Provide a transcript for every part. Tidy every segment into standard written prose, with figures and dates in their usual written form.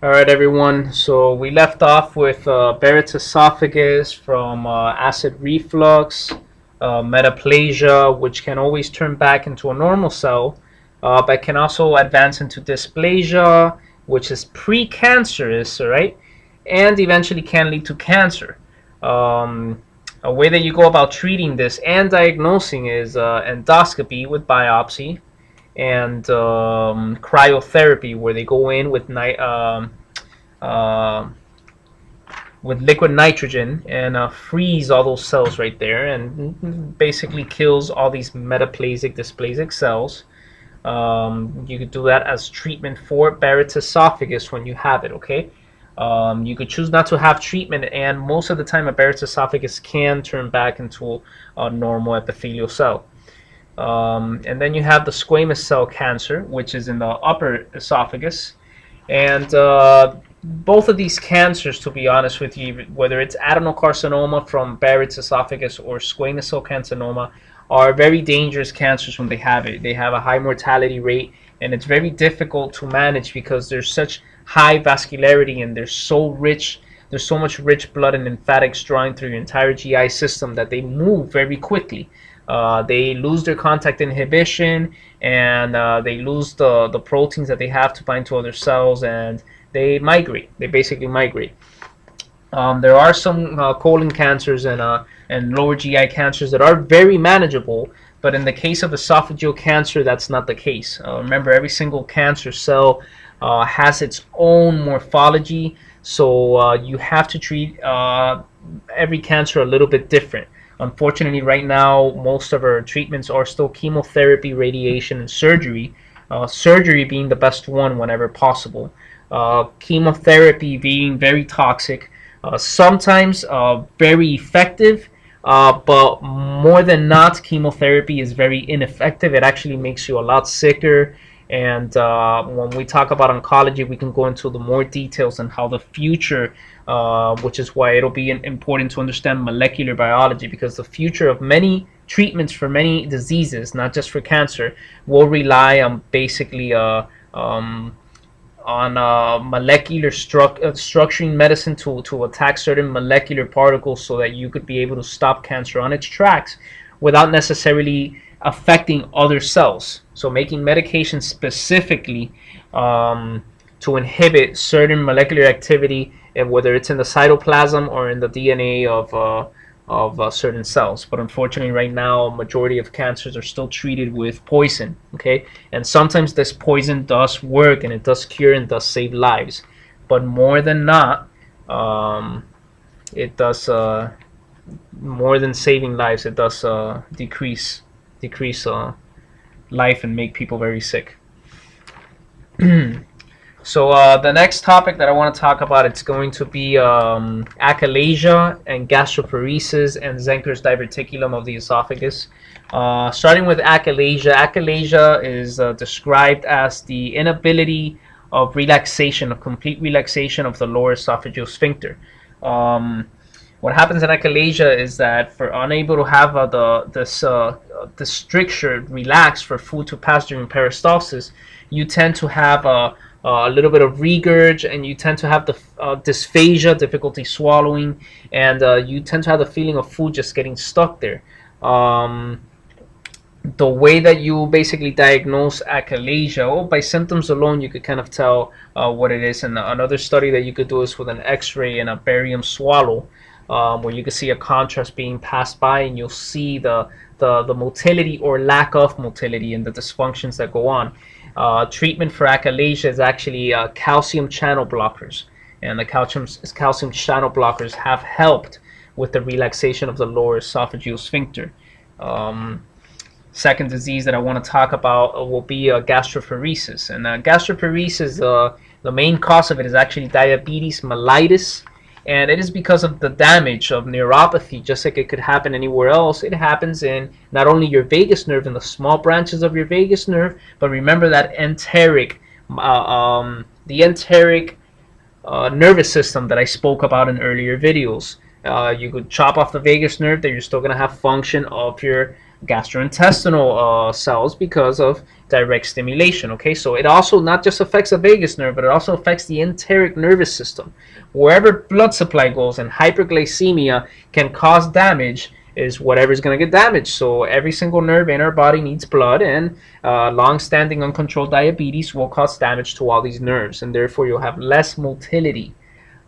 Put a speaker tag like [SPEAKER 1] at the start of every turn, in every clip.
[SPEAKER 1] All right, everyone. So we left off with Barrett's esophagus from acid reflux, metaplasia, which can always turn back into a normal cell, but can also advance into dysplasia, which is precancerous, all right, and eventually can lead to cancer. A way that you go about treating this and diagnosing is endoscopy with biopsy and cryotherapy, where they go in uh, with liquid nitrogen and freeze all those cells right there, and basically kills all these metaplasic, dysplasic cells. You could do that as treatment for Barrett's esophagus when you have it. Okay. You could choose not to have treatment, and most of the time, a Barrett's esophagus can turn back into a normal epithelial cell. And then you have the squamous cell cancer, which is in the upper esophagus. And both of these cancers, to be honest with you, whether it's adenocarcinoma from Barrett's esophagus or squamous cell carcinoma, are very dangerous cancers when they have it. They have a high mortality rate, and it's very difficult to manage because there's such high vascularity and there's so much rich blood and lymphatics drawing through your entire GI system that they move very quickly. They lose their contact inhibition, and they lose the proteins that they have to bind to other cells, and they migrate. They basically migrate. There are some colon cancers and lower GI cancers that are very manageable, but in the case of esophageal cancer, that's not the case. Remember, every single cancer cell has its own morphology, so you have to treat every cancer a little bit different. Unfortunately, right now, most of our treatments are still chemotherapy, radiation, and surgery. Surgery being the best one whenever possible. Chemotherapy being very toxic, sometimes very effective, but more than not, chemotherapy is very ineffective. It actually makes you a lot sicker. And when we talk about oncology, we can go into the more details on how the future, which is why it'll be important to understand molecular biology, because the future of many treatments for many diseases, not just for cancer, will rely on basically molecular structuring medicine to attack certain molecular particles so that you could be able to stop cancer on its tracks without necessarily affecting other cells. So making medications specifically to inhibit certain molecular activity, and whether it's in the cytoplasm or in the DNA of certain cells. But unfortunately, right now, a majority of cancers are still treated with poison. Okay, and sometimes this poison does work and it does cure and does save lives, but more than not, it does more than saving lives. It does decrease life and make people very sick. So the next topic that I want to talk about, it's going to be achalasia and gastroparesis and Zenker's diverticulum of the esophagus. Starting with achalasia. Achalasia is described as the inability of relaxation, of complete relaxation of the lower esophageal sphincter. What happens in achalasia is that for unable to have the stricture relaxed for food to pass during peristalsis, you tend to have a little bit of regurg, and you tend to have the dysphagia, difficulty swallowing, and you tend to have the feeling of food just getting stuck there. The way that you basically diagnose achalasia, by symptoms alone, you could kind of tell what it is. And another study that you could do is with an X-ray and a barium swallow, where you can see a contrast being passed by, and you'll see the motility or lack of motility and the dysfunctions that go on. Treatment for achalasia is actually calcium channel blockers, and the calcium channel blockers have helped with the relaxation of the lower esophageal sphincter. Second disease that I want to talk about will be gastroparesis, and gastroparesis, the main cause of it is actually diabetes mellitus. And it is because of the damage of neuropathy. Just like it could happen anywhere else, it happens in not only your vagus nerve and the small branches of your vagus nerve, but remember that the enteric nervous system that I spoke about in earlier videos. You could chop off the vagus nerve, that you're still going to have function of your gastrointestinal cells because of direct stimulation. Okay, so it also not just affects the vagus nerve, but it also affects the enteric nervous system. Wherever blood supply goes, and hyperglycemia can cause damage, is whatever is going to get damaged. So every single nerve in our body needs blood, and long-standing uncontrolled diabetes will cause damage to all these nerves, and therefore you'll have less motility.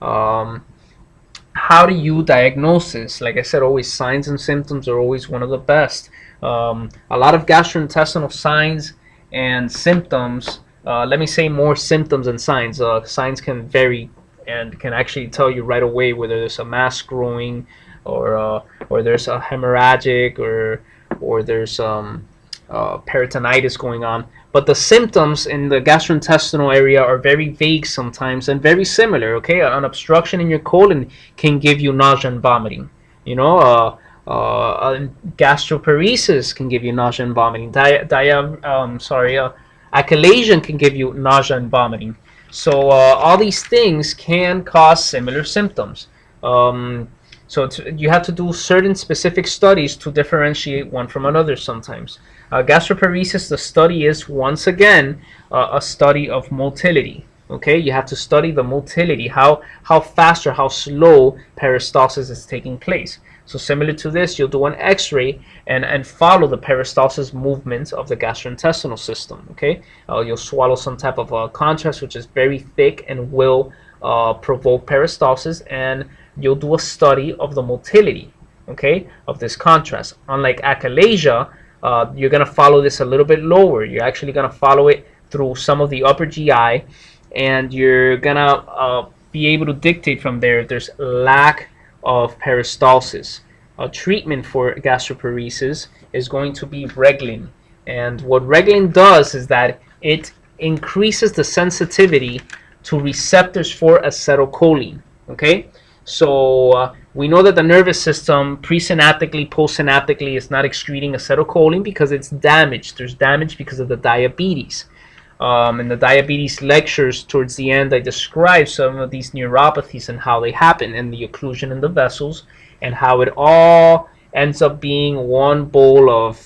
[SPEAKER 1] How do you diagnose this? Like I said, always signs and symptoms are always one of the best. A lot of gastrointestinal signs and symptoms, let me say more symptoms than signs. Signs can vary and can actually tell you right away whether there's a mass growing, or there's a hemorrhagic, or there's peritonitis going on. But the symptoms in the gastrointestinal area are very vague sometimes and very similar. Okay, an obstruction in your colon can give you nausea and vomiting. You know, gastroparesis can give you nausea and vomiting. Achalasia can give you nausea and vomiting. So all these things can cause similar symptoms. So you have to do certain specific studies to differentiate one from another sometimes. Gastroparesis, the study is, once again, a study of motility. Okay, you have to study the motility, how fast or how slow peristalsis is taking place. So similar to this, you'll do an x-ray and follow the peristalsis movement of the gastrointestinal system. Okay, you'll swallow some type of contrast, which is very thick and will provoke peristalsis, and you'll do a study of the motility, okay, of this contrast. Unlike achalasia, you're going to follow this a little bit lower. You're actually going to follow it through some of the upper GI, and you're going to be able to dictate from there if there's lack of peristalsis. A treatment for gastroparesis is going to be Reglan. And what Reglan does is that it increases the sensitivity to receptors for acetylcholine. Okay, so we know that the nervous system presynaptically, postsynaptically is not excreting acetylcholine because it's damaged. There's damage because of the diabetes. In the diabetes lectures towards the end, I describe some of these neuropathies and how they happen, and the occlusion in the vessels, and how it all ends up being one bowl of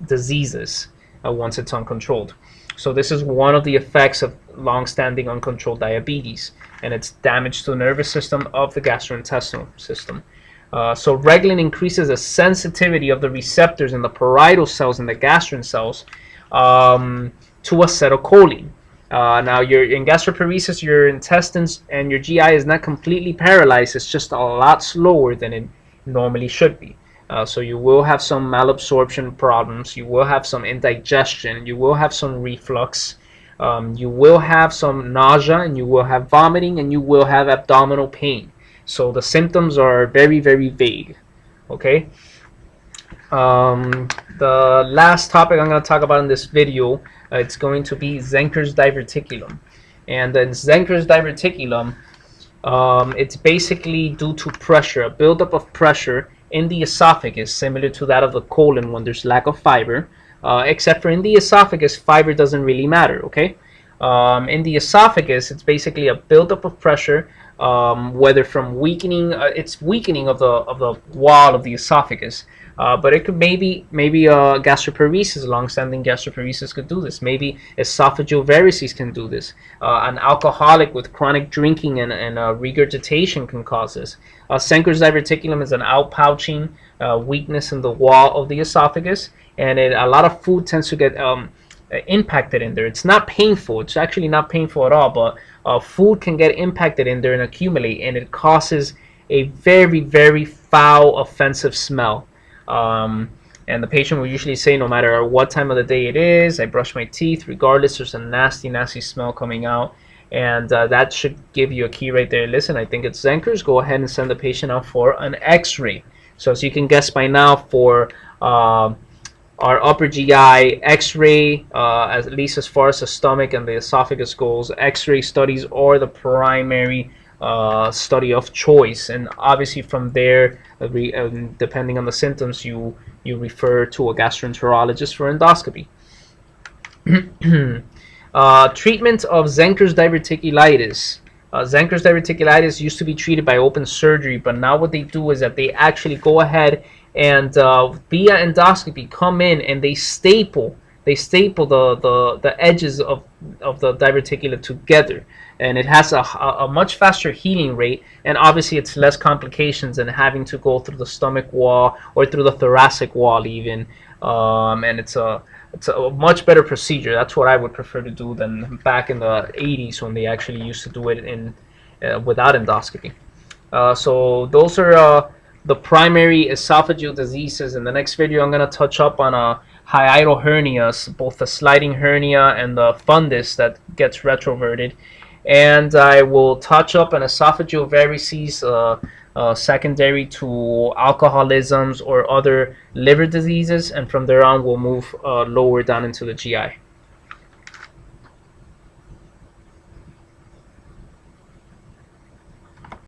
[SPEAKER 1] diseases once it's uncontrolled. So this is one of the effects of long-standing uncontrolled diabetes, and it's damage to the nervous system of the gastrointestinal system. So Reglan increases the sensitivity of the receptors in the parietal cells and the gastrin cells to acetylcholine. Now, in gastroparesis, your intestines and your GI is not completely paralyzed. It's just a lot slower than it normally should be. So you will have some malabsorption problems. You will have some indigestion. You will have some reflux. You will have some nausea, and you will have vomiting, and you will have abdominal pain. So the symptoms are very, very vague. Okay. The last topic I'm going to talk about in this video, it's going to be Zenker's diverticulum. And in Zenker's diverticulum, it's basically due to pressure, a buildup of pressure in the esophagus, similar to that of the colon when there's lack of fiber, except for in the esophagus, fiber doesn't really matter. Okay, in the esophagus, it's basically a buildup of pressure, whether from weakening, it's weakening of the wall of the esophagus. But it could maybe gastroparesis, long-standing gastroparesis could do this. Maybe esophageal varices can do this. An alcoholic with chronic drinking and regurgitation can cause this. Zenker's diverticulum is an outpouching weakness in the wall of the esophagus, and a lot of food tends to get impacted in there. It's not painful. It's actually not painful at all, but food can get impacted in there and accumulate, and it causes a very, very foul, offensive smell. And the patient will usually say, no matter what time of the day it is, I brush my teeth, regardless, there's a nasty, nasty smell coming out. And that should give you a key right there. Listen, I think it's Zenker's. Go ahead and send the patient out for an x-ray. So as you can guess by now, for our upper GI x-ray, at least as far as the stomach and the esophagus goes, x-ray studies are the primary study of choice. And obviously from there, depending on the symptoms, you refer to a gastroenterologist for endoscopy. Treatment of Zenker's diverticulitis. Zenker's diverticulitis used to be treated by open surgery, but now what they do is that they actually go ahead and via endoscopy come in and they staple the edges of the diverticula together, and it has a much faster healing rate, and obviously it's less complications than having to go through the stomach wall or through the thoracic wall even, and it's a much better procedure. That's what I would prefer to do than back in the 80s when they actually used to do it in without endoscopy. So those are the primary esophageal diseases. In the next video, I'm going to touch up on hiatal hernias, both the sliding hernia and the fundus that gets retroverted. And I will touch up on esophageal varices secondary to alcoholisms or other liver diseases. And from there on, we'll move lower down into the GI.